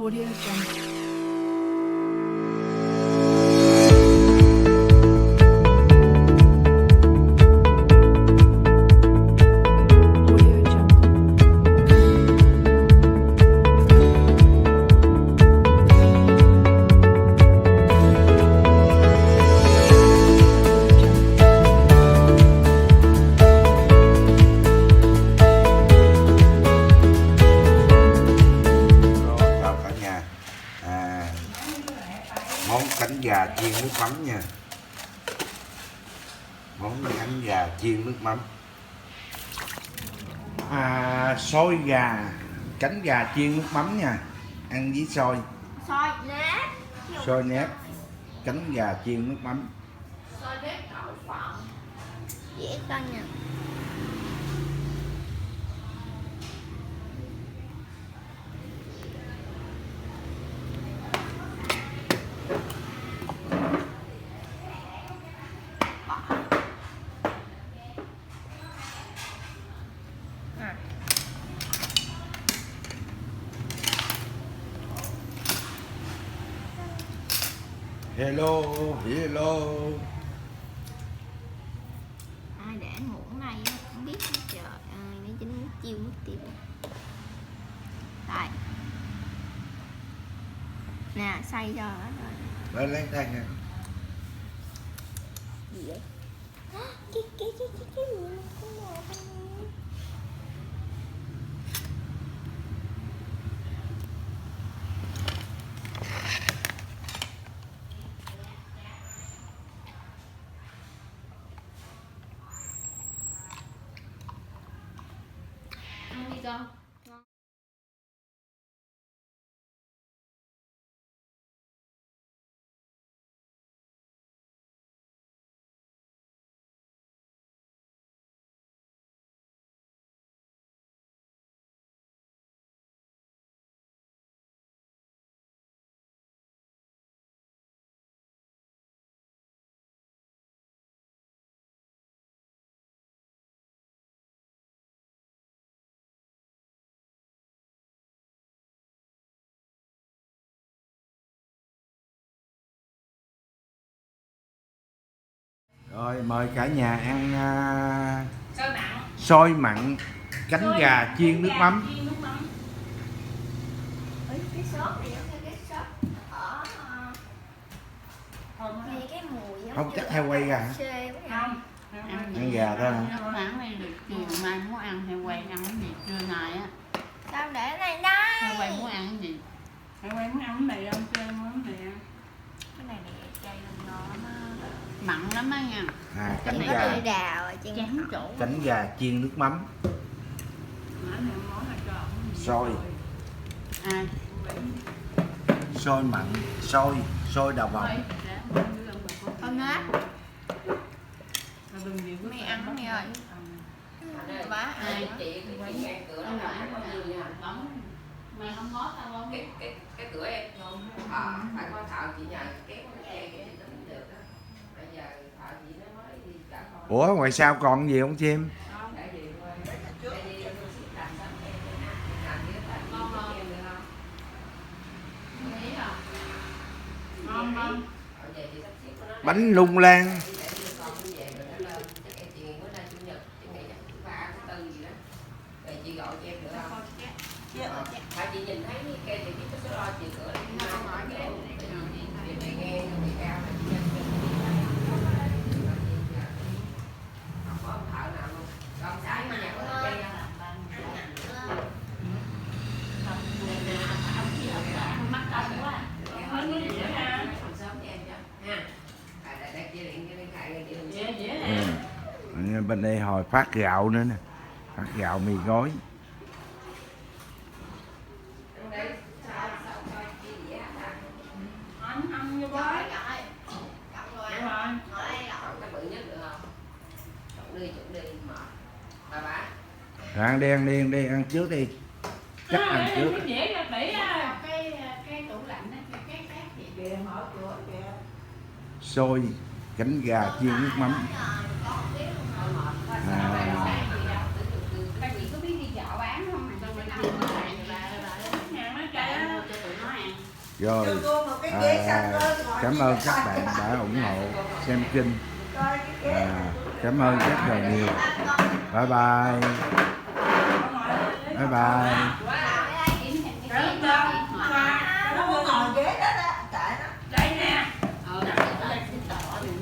Audio Jungle. Audio Jungle. Chào cả nhà. Món cánh gà chiên nước mắm nha. Món cánh gà chiên nước mắm. Xôi gà, cánh gà chiên nước mắm nha. Ăn với xôi. Xôi nếp. Xôi nếp, cánh gà chiên nước mắm. Xôi nếp đậu phộng. Dễ cân nha. Hello, hello. Ai để muỗng này á, không biết hết trời ơi, nó chính nước chiêu nước tiêu. Đây. Nè, xay cho hết rồi. Lên lấy tay nè. Gì vậy? Cái mùi nó có màu không? Ăn đi con. Rồi mời cả nhà ăn Xôi mặn. xôi mặn cánh gà chiên nước mắm. Ê, cái sốt này giống như cái sốt ở nghe cái mùi giống Không như chắc heo quay gà hả? xê quá nha. Ăn gà thôi hả? Nó bán này được chiều mai muốn ăn heo quay ăn cái gì trưa nay á. Sao để này đây? Heo quay muốn ăn cái gì? Heo quay muốn ăn cái này không? Trưa muốn cái này ăn. Cái này này chay lên ngon á. Mặn lắm á nha. Cánh Có gà, tươi đào ở trên Chán chỗ. cánh gà chiên nước mắm. Món này món là trộn. Xôi, Ai? xôi mặn, xôi đào vòng. con nết. Đừng gì Mày ăn nghe ơi. Bá Ai? Chị ngang cửa nó Không là phải có gì nha. mày không có tao không? Cái cửa em không phải có thợ chị nhờ kéo cái chị nó cũng được đó. Bây giờ thợ chị nó mới đi cả con. Ủa ngoài sau còn gì không chim? Để gì thôi. Để gì tôi ship làm xong em làm với ta em được không? Nghĩ à? Ngon không? Ở về chị sắp xếp của nó. Bánh lung lan. Để đưa con nó về rồi nó lên. Chắc em chị bữa nay chủ nhật, chị nghĩ chắc thứ ba thứ tư gì đó. Rồi chị gọi cho em được không? Mà chị nhìn thấy cái cây thì biết cái số đo chị cửa đi nó hỏi cái em chị nghe bị cao là chị nhân không có ông thợ nào luôn ông xã mà nhà có thợ cây không Mắc công quá. Hơn cái gì nữa ha? sớm cho em cho ha để chị điện cho điện thoại rồi chị đừng Dễ nè. Bên đây hồi phát gạo nữa nè, phát gạo mì gói. Ăn vô bói. Rồi. chọn cái bự nhất được không chọn đi mệt bà Rồi ăn đi, ăn trước đi. Chắc ăn trước. Cái dĩa ra tỉ á. Cái tủ lạnh á, cái gì kìa, mở cửa kìa. Xôi cánh gà chiên nước mắm. Các chị có biết đi chợ bán không? Hàng nó chạy á. Rồi cảm ơn các bạn đã ủng hộ xem kênh. Cảm ơn rất là nhiều. Bye bye. Bye bye. Nó muốn ngồi ghế đó đó, tại nó Đây nè. Ờ,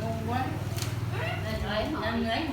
Ngon quá. Nên lấy